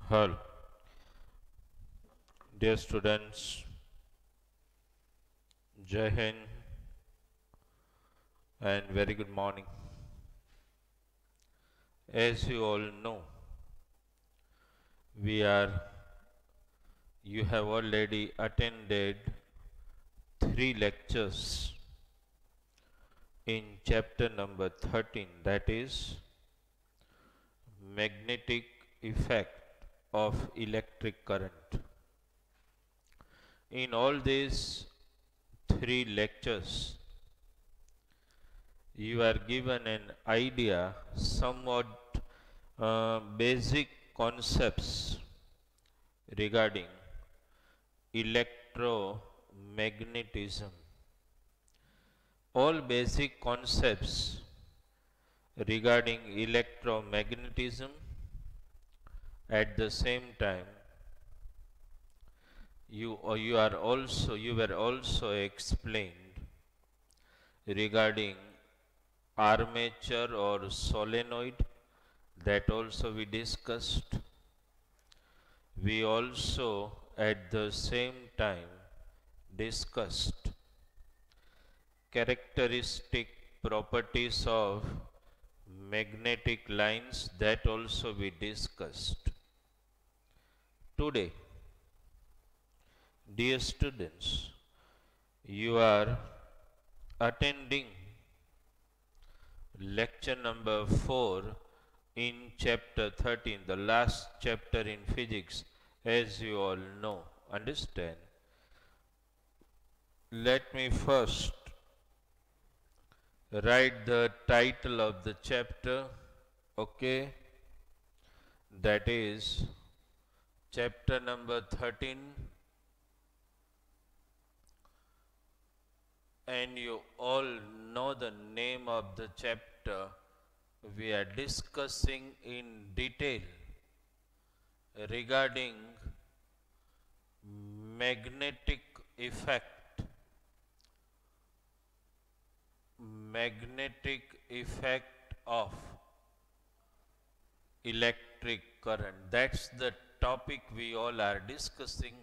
Hello, dear students, Jai Hind and very good morning. As you all know, we are you have already attended three lectures in chapter number 13, that is magnetic effect of electric current. In all these three lectures, you are given an idea, somewhat basic concepts regarding electromagnetism. All basic concepts regarding electromagnetism, at the same time you were also explained regarding armature or solenoid, that also we discussed. We also at the same time discussed characteristic properties of magnetic lines, that also we discussed. Today, dear students, you are attending lecture number 4 in chapter 13, the last chapter in physics, as you all know. Understand? Let me first write the title of the chapter, okay? That is chapter number 13, and you all know the name of the chapter. We are discussing in detail regarding magnetic effect of electric current. That's the topic we all are discussing,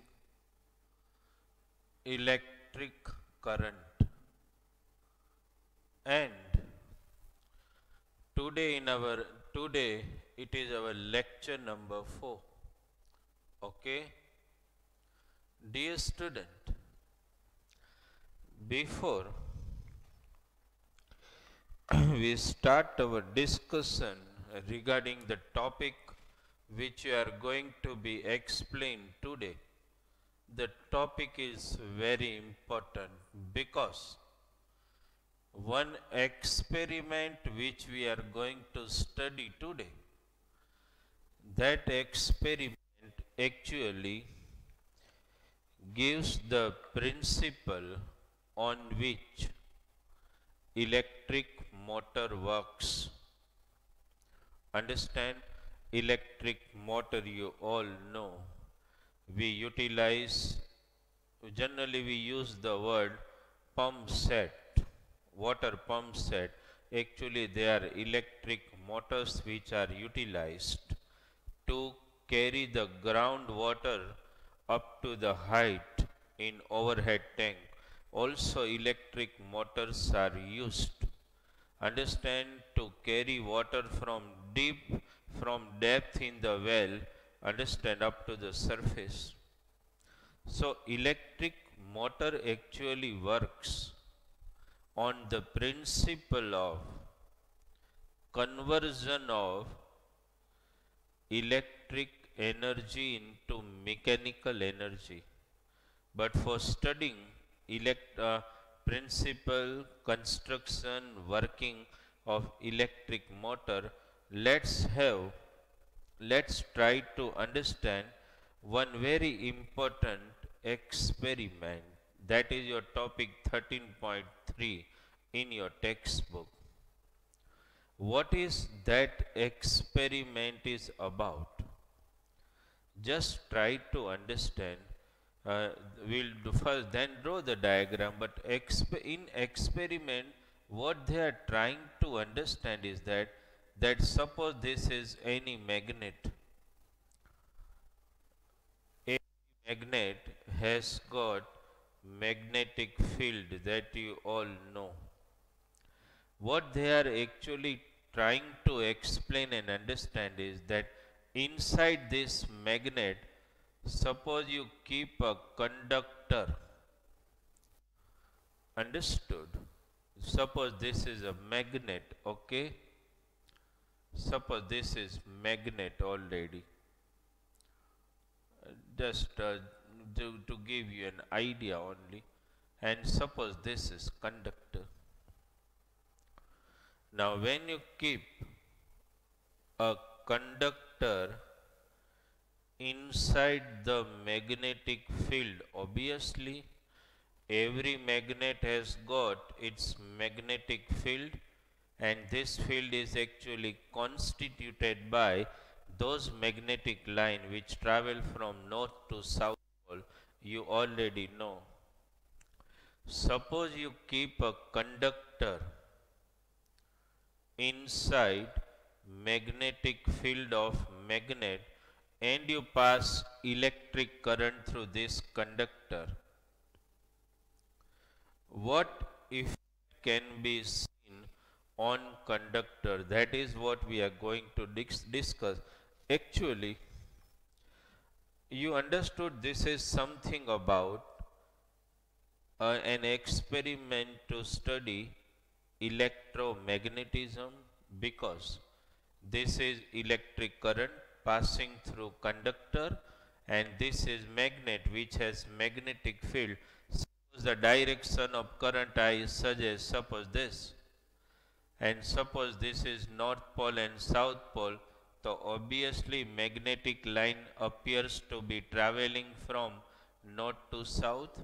electric current. And today it is our lecture number 4. Okay, dear student, before we start our discussion regarding the topic which we are going to be explained today, the topic is very important because one experiment which we are going to study today, that experiment actually gives the principle on which electric motor works. Understand? Electric motor, you all know, generally we use the word pump set, water pump set. Actually they are electric motors which are utilized to carry the groundwater up to the height in overhead tank. Also electric motors are used, understand, to carry water from depth in the well, understand, up to the surface. So electric motor actually works on the principle of conversion of electric energy into mechanical energy. But for studying principle, construction, working of electric motor, let's try to understand one very important experiment. That is your topic 13.3 in your textbook. What is that experiment is about? Just try to understand. We'll do first, then draw the diagram. But in experiment, what they are trying to understand is that suppose this is any magnet. magnet has got magnetic field that you all know. What they are actually trying to explain and understand is that inside this magnet, suppose you keep a conductor. Understood? Suppose this is a magnet, okay? Suppose this is magnet already. Just to give you an idea only. And suppose this is conductor. Now when you keep a conductor inside the magnetic field, obviously every magnet has got its magnetic field, and this field is actually constituted by those magnetic line which travel from north to south pole. You already know. Suppose you keep a conductor inside magnetic field of magnet and you pass electric current through this conductor. What if can be seen on conductor? That is what we are going to discuss. Actually, you understood this is something about an experiment to study electromagnetism, because this is electric current passing through conductor and this is magnet which has magnetic field. Suppose the direction of current I suggest, suppose this, and suppose this is north pole and south pole, so obviously magnetic line appears to be traveling from north to south.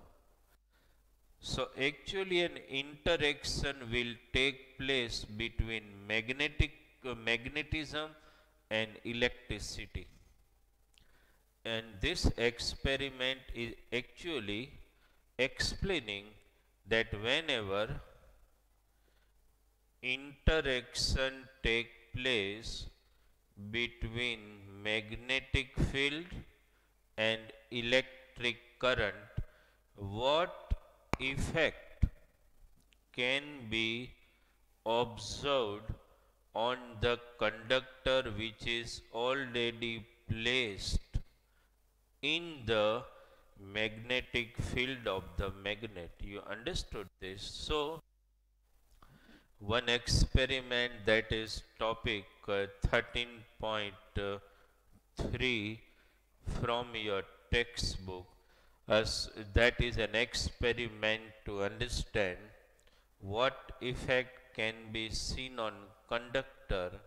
So actually an interaction will take place between magnetism and electricity. And this experiment is actually explaining that whenever interaction take place between magnetic field and electric current, what effect can be observed on the conductor which is already placed in the magnetic field of the magnet. You understood this? So one experiment, that is topic 13.3 from your textbook, as that is an experiment to understand what effect can be seen on conductor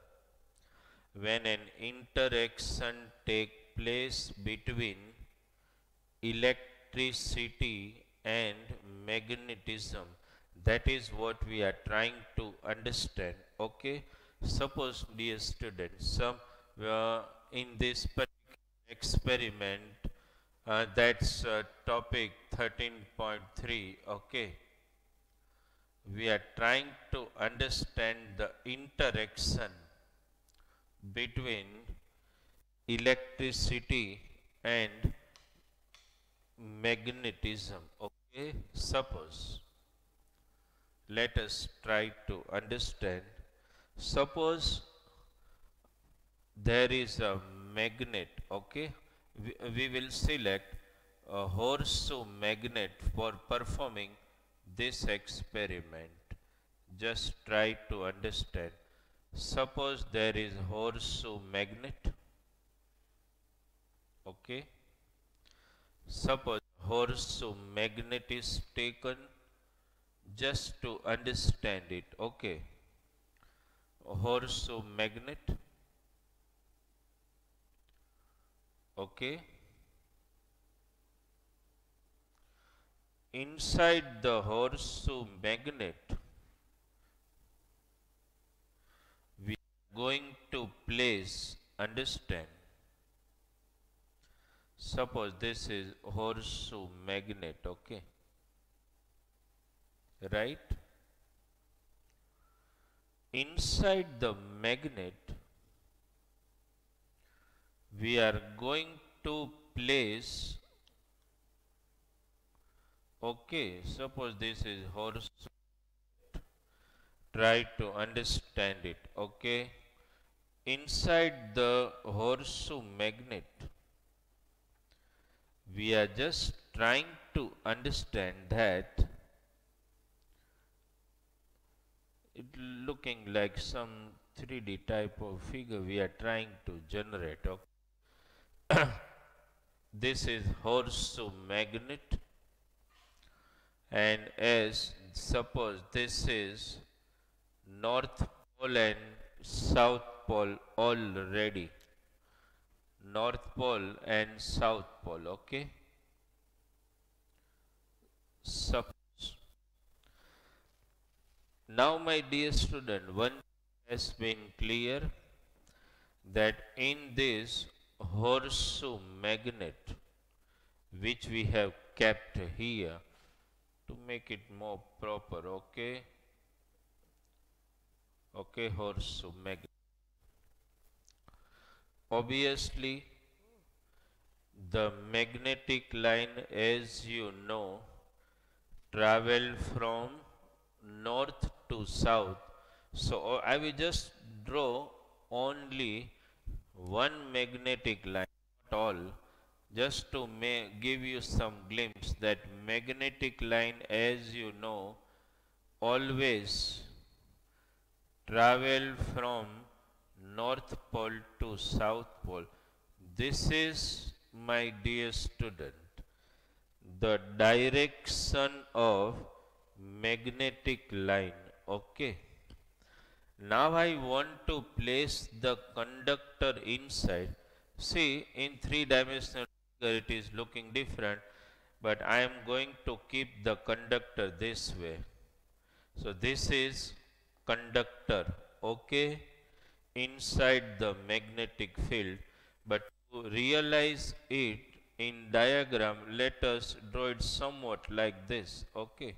when an interaction take place between electricity and magnetism. That is what we are trying to understand. Okay, suppose, dear students, some in this particular experiment, that's topic 13.3. Okay, we are trying to understand the interaction between electricity and magnetism. Okay, suppose, let us try to understand. Suppose there is a magnet. Okay, we will select a horseshoe magnet for performing this experiment. Just try to understand. Suppose there is horseshoe magnet. Okay, suppose horseshoe magnet is taken, just to understand it. Okay, horseshoe magnet. Okay, inside the horseshoe magnet we are going to place, understand, suppose this is horseshoe magnet. Okay, right? Inside the magnet we are going to place Okay, suppose this is horse. Try to understand it. Okay, inside the horseshoe magnet, we are just trying to understand that it looking like some 3D type of figure we are trying to generate. Okay. This is horseshoe magnet, and as suppose this is North Pole and South Pole already. North Pole and South Pole, okay? Suppose. Now, my dear student, one has been clear that in this horseshoe magnet, which we have kept here to make it more proper, okay? Okay, horseshoe magnet. Obviously, the magnetic line, as you know, travel from north to south. So I will just draw only one magnetic line, not all, just to give you some glimpse that magnetic line, as you know, always travel from north pole to south pole. This is, my dear student, the direction of magnetic line. Okay. Now I want to place the conductor inside. See, in three-dimensional figure it is looking different, but I am going to keep the conductor this way. So this is conductor, okay, inside the magnetic field. But to realize it in diagram, let us draw it somewhat like this, okay.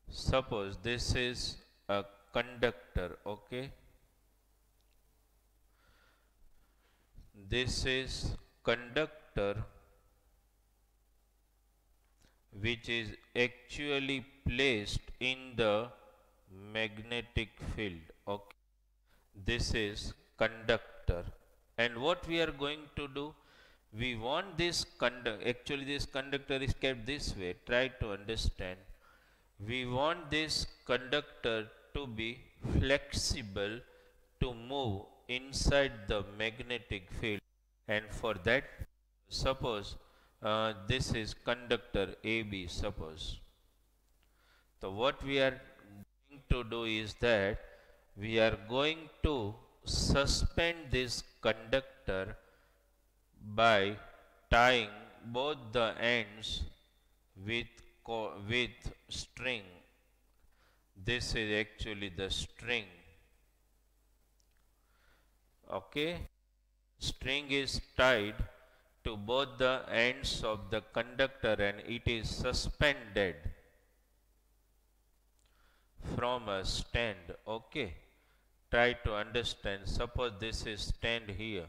Suppose this is a conductor, okay. This is conductor which is actually placed in the magnetic field. Okay. This is conductor. And what we are going to do? We want this actually this conductor is kept this way. Try to understand. We want this conductor to be flexible to move inside the magnetic field. And for that, suppose this is conductor AB, suppose. So what we are going to do is that we are going to suspend this conductor by tying both the ends with string. This is actually the string. Okay. String is tied to both the ends of the conductor and it is suspended from a stand. Okay. Try to understand. Suppose this is stand here.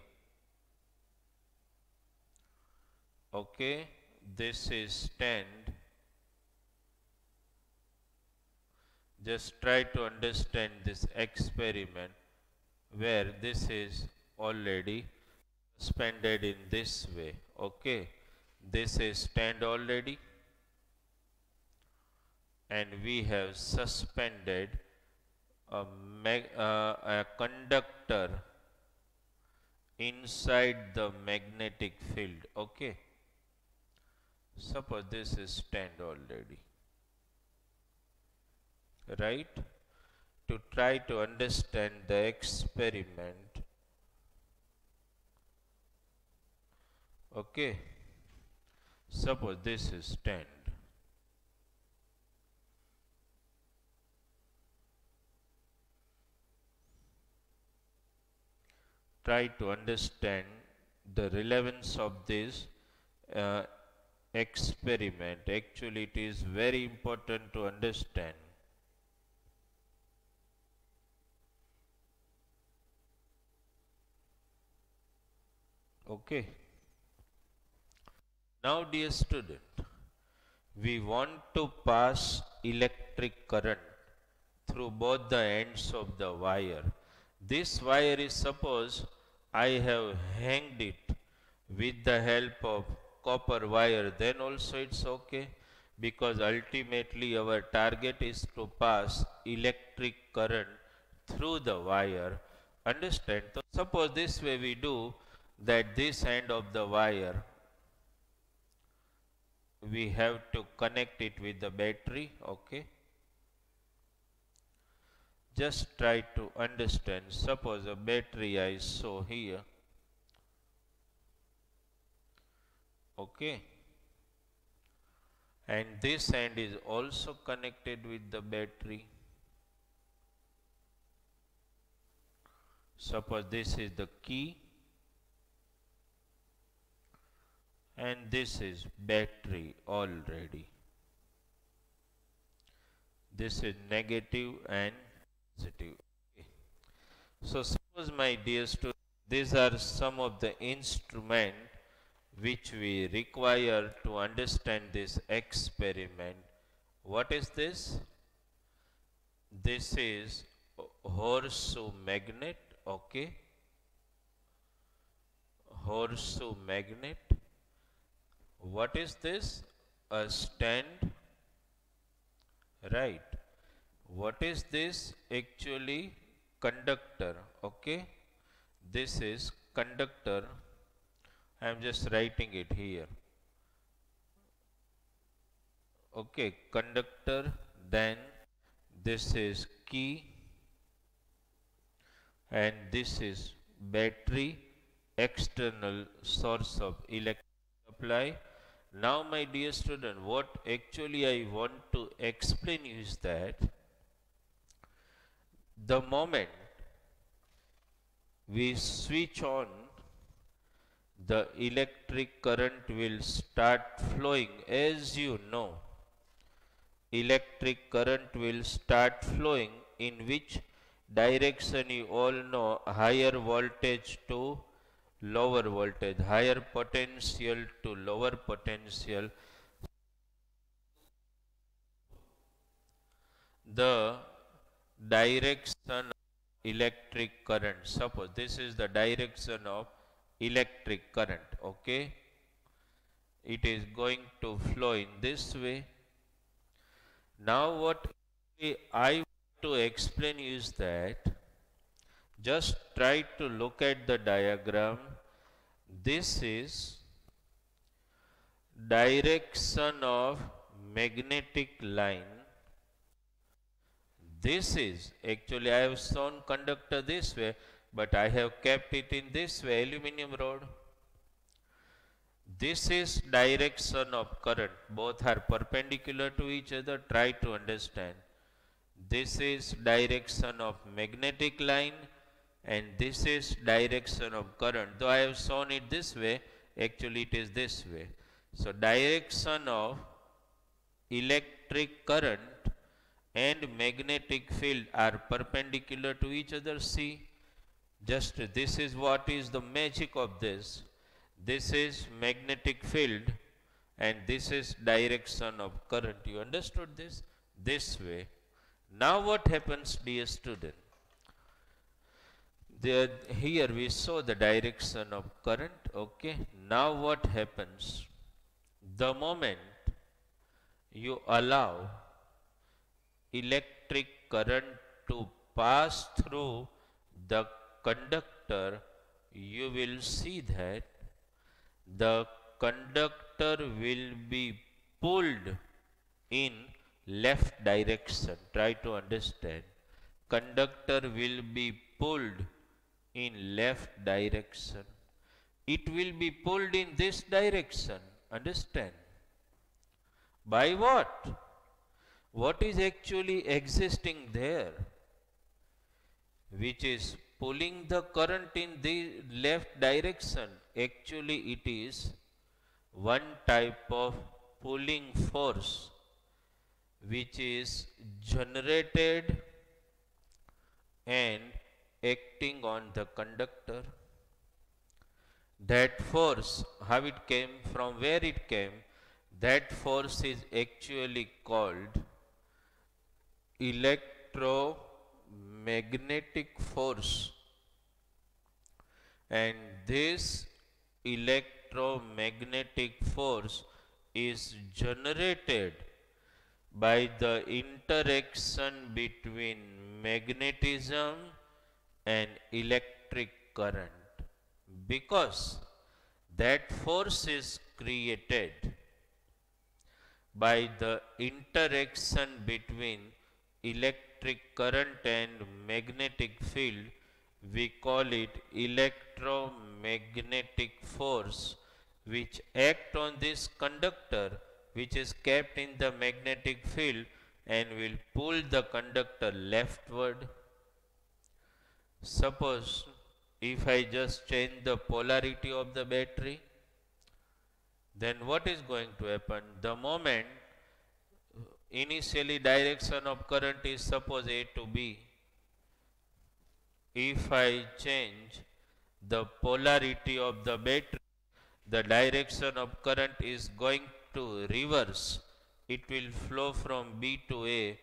Okay. This is stand. Just try to understand this experiment where this is already suspended in this way. Okay. This is stand already. And we have suspended a conductor inside the magnetic field. Okay. Suppose this is stand already. Right? To try to understand the experiment. Okay. Suppose this is stand. Try to understand the relevance of this experiment. Actually, it is very important to understand. Okay. Now, dear student, We want to pass electric current through both the ends of the wire. This wire is, suppose I have hanged it with the help of copper wire, then also it's okay, because ultimately our target is to pass electric current through the wire. Understand? So suppose this way we do, that this end of the wire we have to connect it with the battery. Okay, just try to understand. Suppose a battery I saw here. Okay, and this end is also connected with the battery. Suppose this is the key and this is battery already. This is negative and positive. Okay. So suppose, my dear students, these are some of the instruments which we require to understand this experiment. What is this? This is horseshoe magnet. Okay, horseshoe magnet. What is this? A stand. Right. What is this? Actually, conductor. Okay, this is conductor. I am just writing it here. Okay, conductor. Then this is key, and this is battery, external source of electric supply. Now, my dear student, what actually I want to explain is that the moment we switch on, the electric current will start flowing. As you know, electric current will start flowing in which direction? You all know, higher voltage to lower voltage, higher potential to lower potential. The direction of electric current, suppose this is the direction of electric current. Okay, it is going to flow in this way. Now what I want to explain is that, just try to look at the diagram. This is direction of magnetic line. This is, actually I have shown conductor this way, but I have kept it in this way, aluminum rod. This is direction of current. Both are perpendicular to each other. Try to understand. This is direction of magnetic line and this is direction of current. Though I have shown it this way, actually it is this way. So direction of electric current and magnetic field are perpendicular to each other. See, just this is what is the magic of this. This is magnetic field and this is direction of current. You understood this? This way. Now what happens, dear student? Here we saw the direction of current. Okay. Now what happens? The moment you allow electric current to pass through the conductor, you will see that the conductor will be pulled in left direction. Try to understand. Conductor will be pulled in left direction. It will be pulled in this direction. Understand? By what? What is actually existing there, which is pulling the current in the left direction? Actually it is one type of pulling force which is generated and acting on the conductor. That force, how it came, from where it came? That force is actually called electromagnetic force, and this electromagnetic force is generated by the interaction between magnetism and electric current, because that force is created by the interaction between electric current and magnetic field. We call it electromagnetic force, which act on this conductor, which is kept in the magnetic field, and will pull the conductor leftward. Suppose if I just change the polarity of the battery, then what is going to happen? The moment initially direction of current is suppose A to B, if I change the polarity of the battery, the direction of current is going to reverse. It will flow from B to A.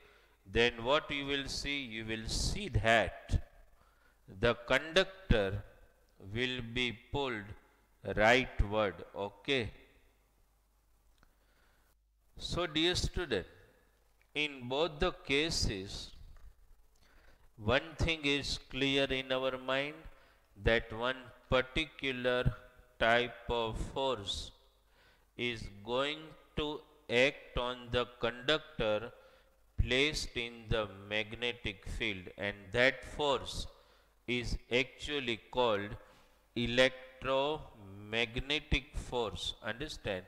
Then what you will see? You will see that the conductor will be pulled rightward. Okay. So dear student, in both the cases, one thing is clear in our mind, that one particular type of force is going to act on the conductor placed in the magnetic field, and that force is actually called electromagnetic force. Understand?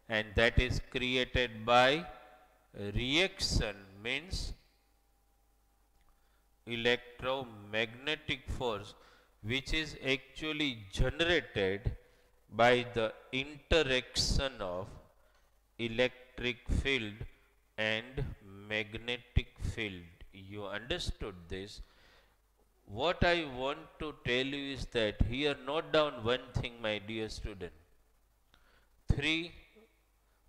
And that is created by reaction, means electromagnetic force, which is actually generated by the interaction of electric field and magnetic field. You understood this? What I want to tell you is that here note down one thing, my dear student. Three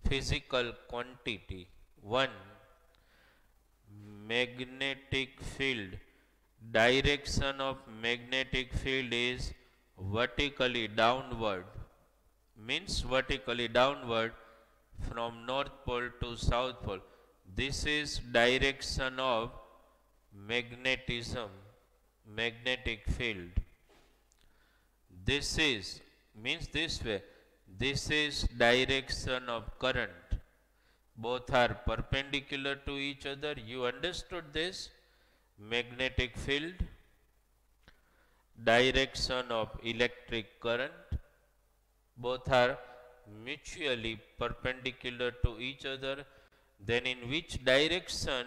physical quantity. One, magnetic field. Direction of magnetic field is vertically downward, means vertically downward from north pole to south pole. This is direction of magnetism, magnetic field. This is, means this way. This is direction of current. Both are perpendicular to each other. You understood this? Magnetic field, direction of electric current, both are mutually perpendicular to each other. Then in which direction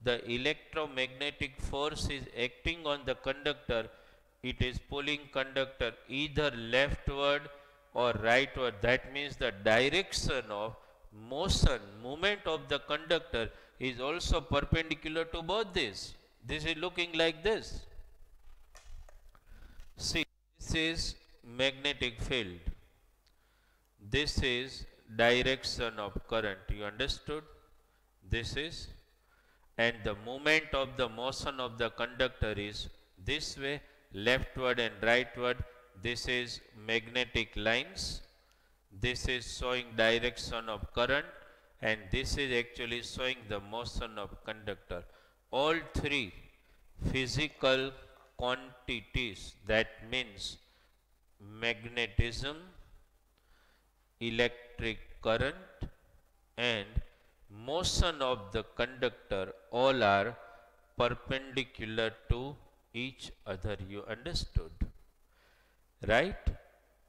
the electromagnetic force is acting on the conductor? It is pulling conductor either leftward or rightward. That means the direction of motion, movement of the conductor is also perpendicular to both these. This is looking like this. See, this is magnetic field. This is direction of current. You understood? This is, and the movement of the motion of the conductor is this way, leftward and rightward. This is magnetic lines. This is showing direction of current, and this is actually showing the motion of conductor. All three physical quantities, that means magnetism, electric current, and motion of the conductor, all are perpendicular to each other. You understood? Right?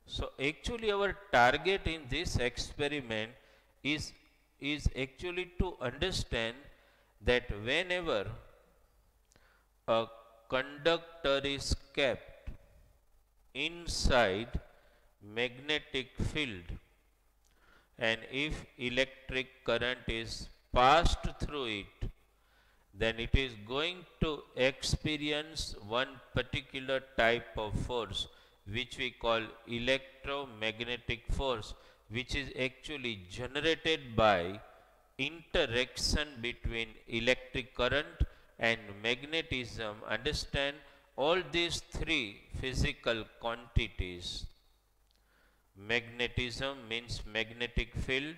So actually our target in this experiment is actually to understand that whenever a conductor is kept inside magnetic field, and if electric current is passed through it, then it is going to experience one particular type of force, which we call electromagnetic force, which is actually generated by interaction between electric current and magnetism. Understand, all these three physical quantities. Magnetism means magnetic field,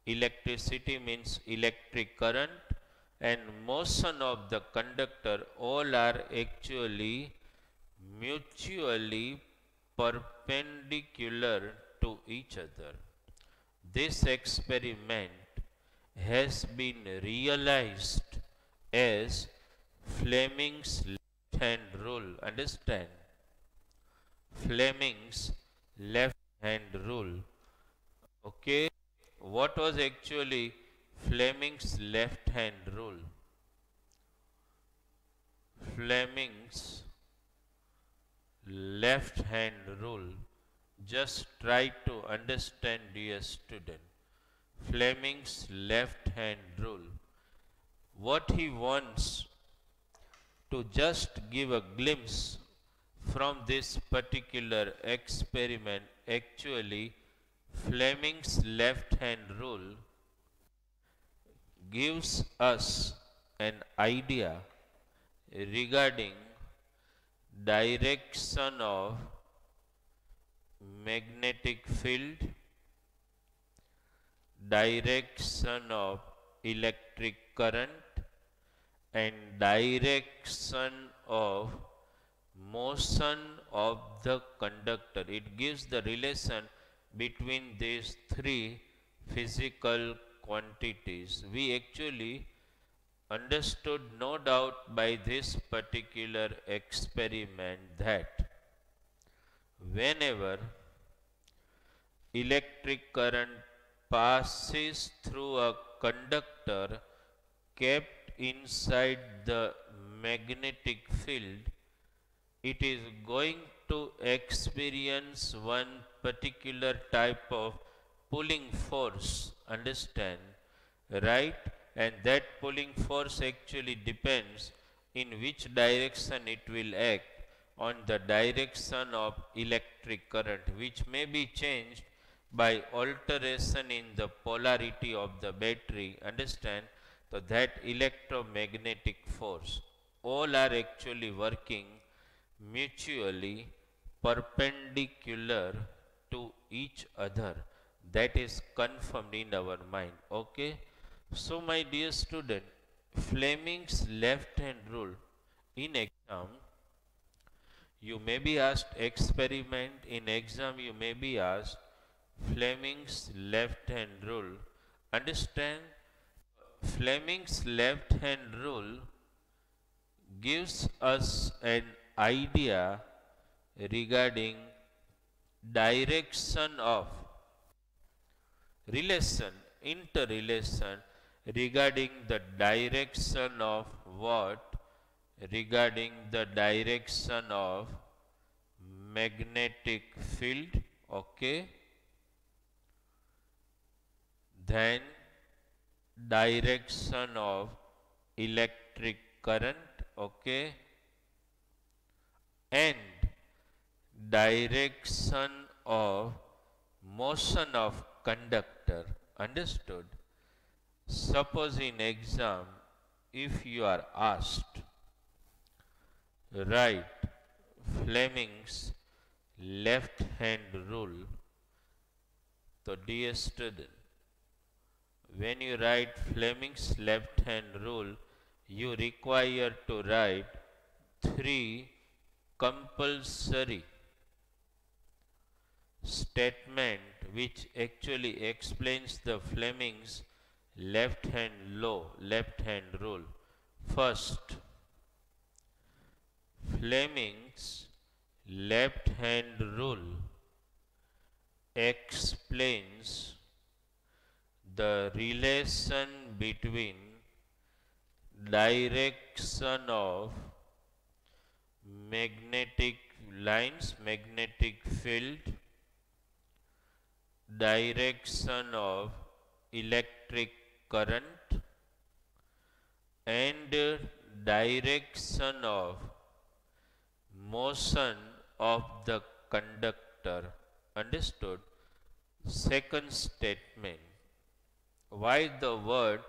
electricity means electric current, and motion of the conductor, all are actually mutually perpendicular to each other. This experiment has been realized as Fleming's left hand rule. Understand? Fleming's left hand rule. Okay. What was actually Fleming's left hand rule? Fleming's left hand rule. Just try to understand, dear student. Fleming's left hand rule. What he wants to just give a glimpse from this particular experiment, actually Fleming's left hand rule gives us an idea regarding direction of magnetic field, direction of electric current, and direction of motion of the conductor. It gives the relation between these three physical quantities. We actually understood, no doubt, by this particular experiment that whenever electric current passes through a conductor kept inside the magnetic field, it is going to experience one particular type of pulling force. Understand? Right? And that pulling force actually depends in which direction it will act on the direction of electric current, which may be changed by alteration in the polarity of the battery. Understand? So that electromagnetic force, all are actually working mutually perpendicular to each other. That is confirmed in our mind. Okay. So my dear student, Fleming's left hand rule, in exam you may be asked, experiment in exam you may be asked Fleming's left hand rule. Understand, Fleming's left hand rule gives us an idea regarding direction of relation, interrelation regarding the direction of what? Regarding the direction of magnetic field. Okay. Then direction of electric current. Okay. And direction of motion of conductor. Understood? Suppose in exam, if you are asked, write Fleming's left hand rule. So dear student, when you write Fleming's left hand rule, you require to write three compulsory statement which actually explains the Fleming's left hand law, left hand rule. First, Fleming's left hand rule explains the relation between direction of magnetic lines, magnetic field, direction of electric current, and direction of motion of the conductor. Understood? Second statement. Why the word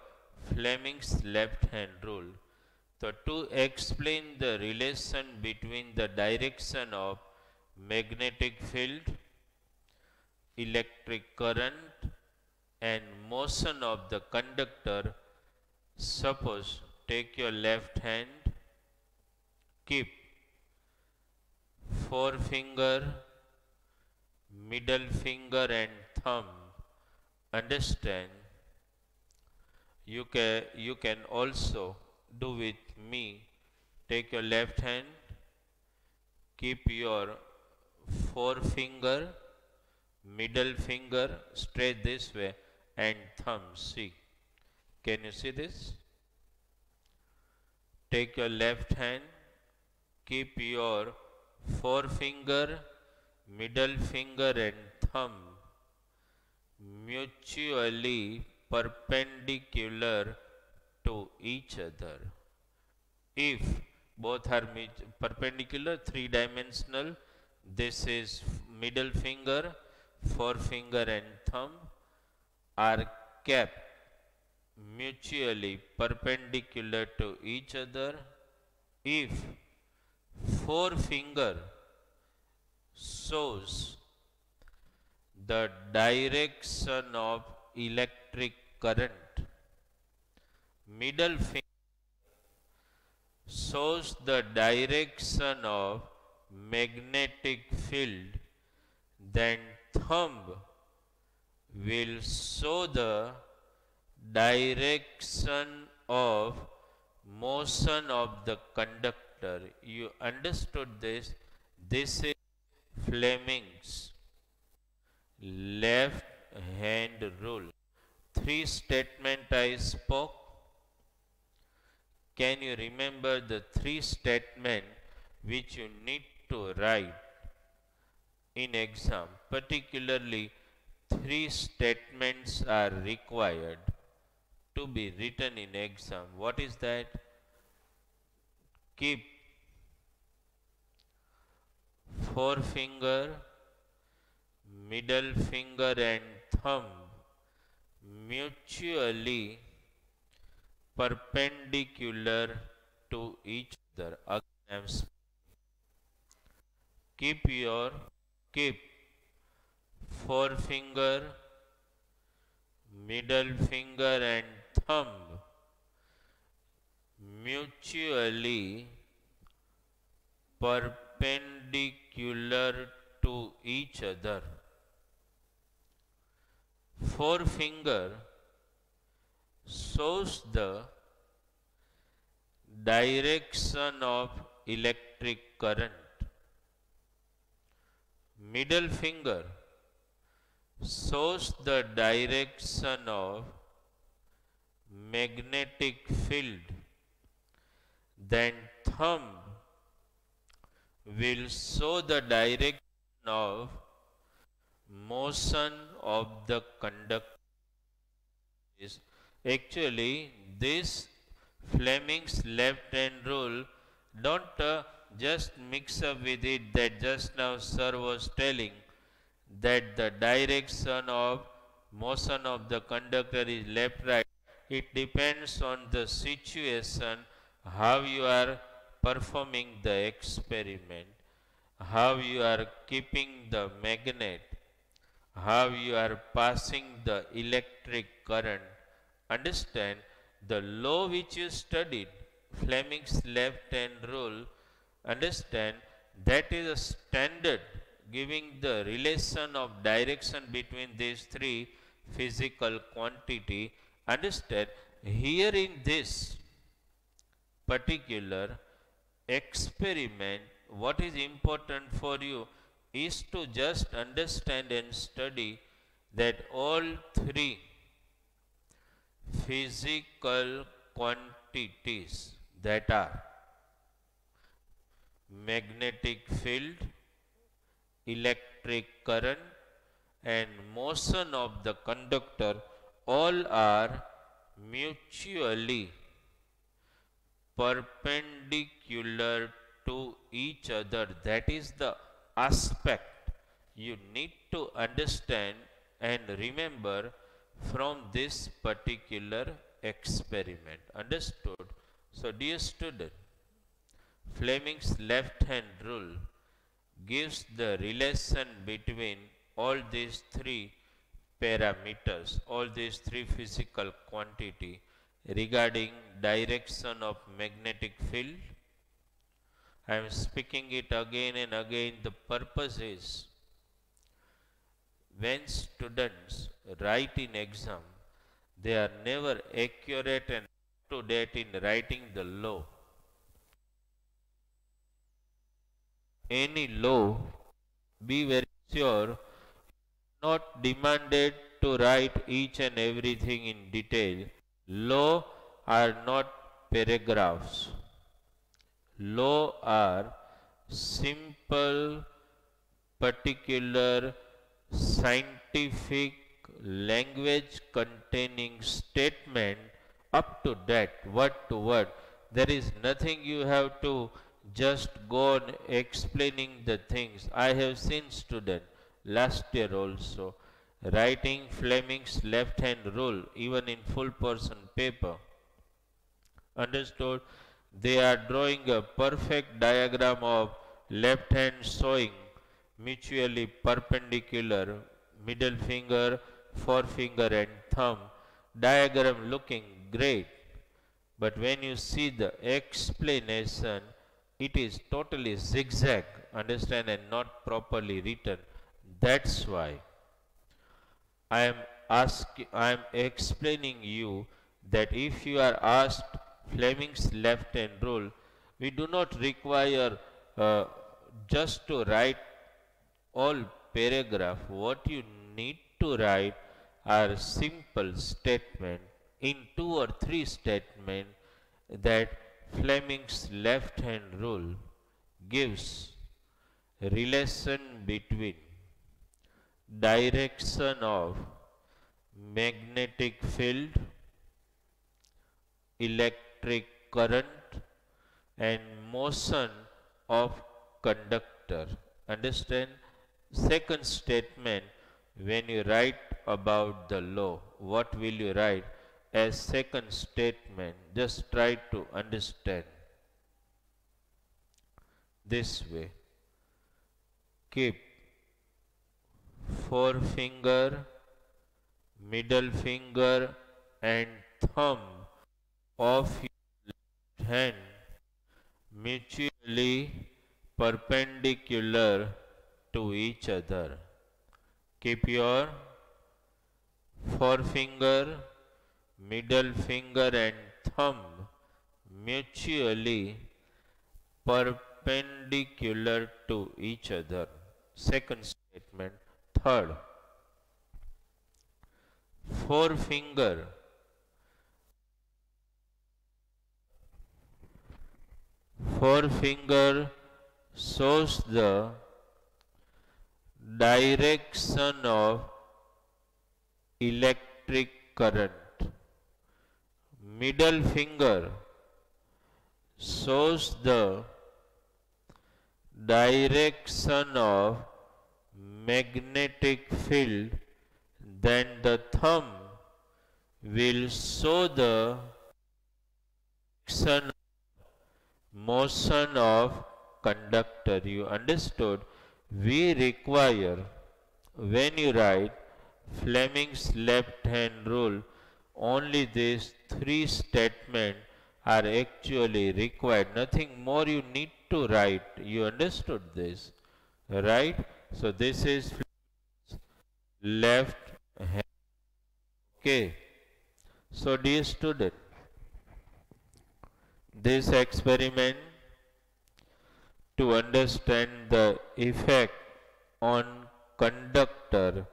Fleming's left hand rule? So to explain the relation between the direction of magnetic field, electric current and motion of the conductor, suppose take your left hand, keep forefinger, middle finger and thumb. Understand, you can also do with me. Take your left hand, keep your forefinger, middle finger straight this way and thumb. See, can you see this? Take your left hand, keep your forefinger, middle finger and thumb mutually perpendicular to each other. If both are perpendicular, three-dimensional, this is middle finger, forefinger and thumb are kept mutually perpendicular to each other. If forefinger shows the direction of electric current, middle finger shows the direction of magnetic field, then thumb will show the direction of motion of the conductor. You understood this? This is Fleming's left hand rule. Three statements I spoke. Can you remember the three statements which you need to write in exam? Particularly, three statements are required to be written in exam. What is that? Keep forefinger, middle finger and thumb mutually perpendicular to each other. Again, keep forefinger, middle finger and thumb mutually perpendicular to each other. Forefinger shows the direction of electric current. Middle finger shows the direction of magnetic field. Then thumb will show the direction of motion of the conductor. Actually, this Fleming's left hand rule, don't just mix up with it that just now sir was telling that the direction of motion of the conductor is left right. It depends on the situation, how you are performing the experiment, how you are keeping the magnet, how you are passing the electric current. Understand the law which you studied, Fleming's left hand rule. Understand that is a standard giving the relation of direction between these three physical quantity. Understand, here in this particular experiment, what is important for you is to just understand and study that all three physical quantities, that are magnetic field, electric current and motion of the conductor, all are mutually perpendicular to each other. That is the aspect you need to understand and remember from this particular experiment. Understood? So dear student, Fleming's left hand rule gives the relation between all these three parameters, all these three physical quantity regarding direction of magnetic field. I am speaking it again and again. The purpose is when students write in exam, they are never accurate and up to date in writing the law. Any law, be very sure, not demanded to write each and everything in detail. Law are not paragraphs. Law are simple, particular, scientific language containing statement up to that, word to word. There is nothing you have to just go on explaining the things. I have seen student last year also writing Fleming's left hand rule even in full person paper. Understood? They are drawing a perfect diagram of left hand showing mutually perpendicular middle finger, forefinger and thumb. Diagram looking great. But when you see the explanation, it is totally zigzag, understand, and not properly written. That's why I am explaining you that if you are asked Fleming's left hand rule, we do not require just to write all paragraph. What you need to write are simple statement in 2 or 3 statement that Fleming's left hand rule gives relation between direction of magnetic field, electric current and motion of conductor. Understand? Second statement, when you write about the law, what will you write as second statement? Just try to understand this way. Keep forefinger, middle finger and thumb of your left hand mutually perpendicular to each other. Keep your forefinger, middle finger and thumb mutually perpendicular to each other. Second statement. Third, forefinger shows the direction of electric current. Middle finger shows the direction of magnetic field, then the thumb will show the direction motion of conductor. You understood? We require, when you write Fleming's left hand rule, only these 3 statements are actually required. Nothing more you need to write. You understood this, right? So this is left hand. Okay. So dear student, this experiment to understand the effect on conductor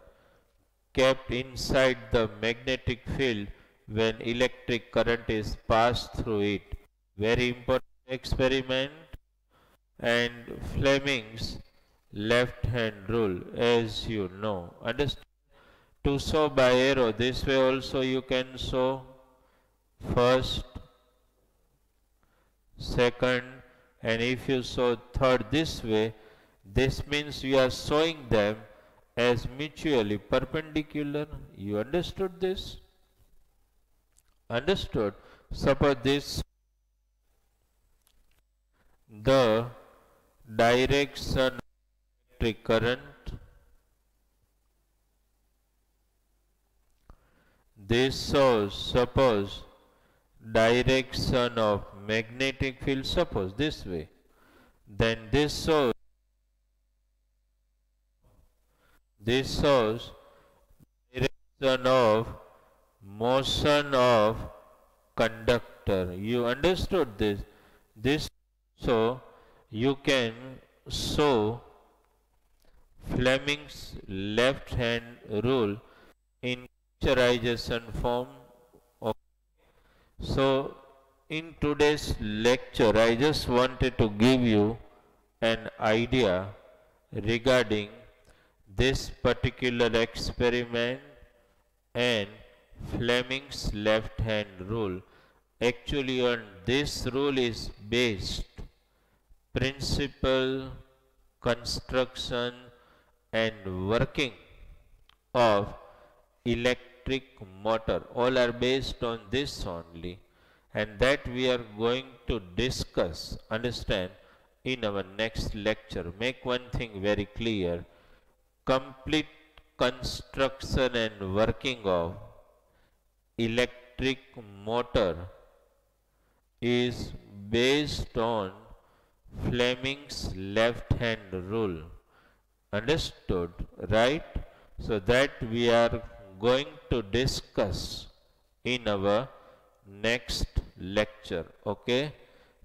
kept inside the magnetic field when electric current is passed through it. Very important experiment. And Fleming's left hand rule, as you know. Understand? To show by arrow, this way also you can show first, second, and if you show third this way, this means you are showing them as mutually perpendicular. You understood this? Understood. Suppose this, the direction of electric current, this shows, suppose direction of magnetic field, suppose this way, then this shows direction of motion of conductor. You understood this? This, so you can show Fleming's left hand rule in miniaturization form. So in today's lecture I just wanted to give you an idea regarding this particular experiment and Fleming's left hand rule. Actually on this rule is based principle, construction and working of electric motor. All are based on this only, and that we are going to discuss, understand, in our next lecture. Make one thing very clear: complete construction and working of electric motor is based on Fleming's left hand rule. Understood, right? So that we are going to discuss in our next lecture. Okay.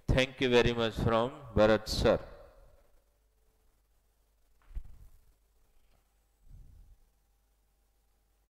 Thank you very much from Bharat sir.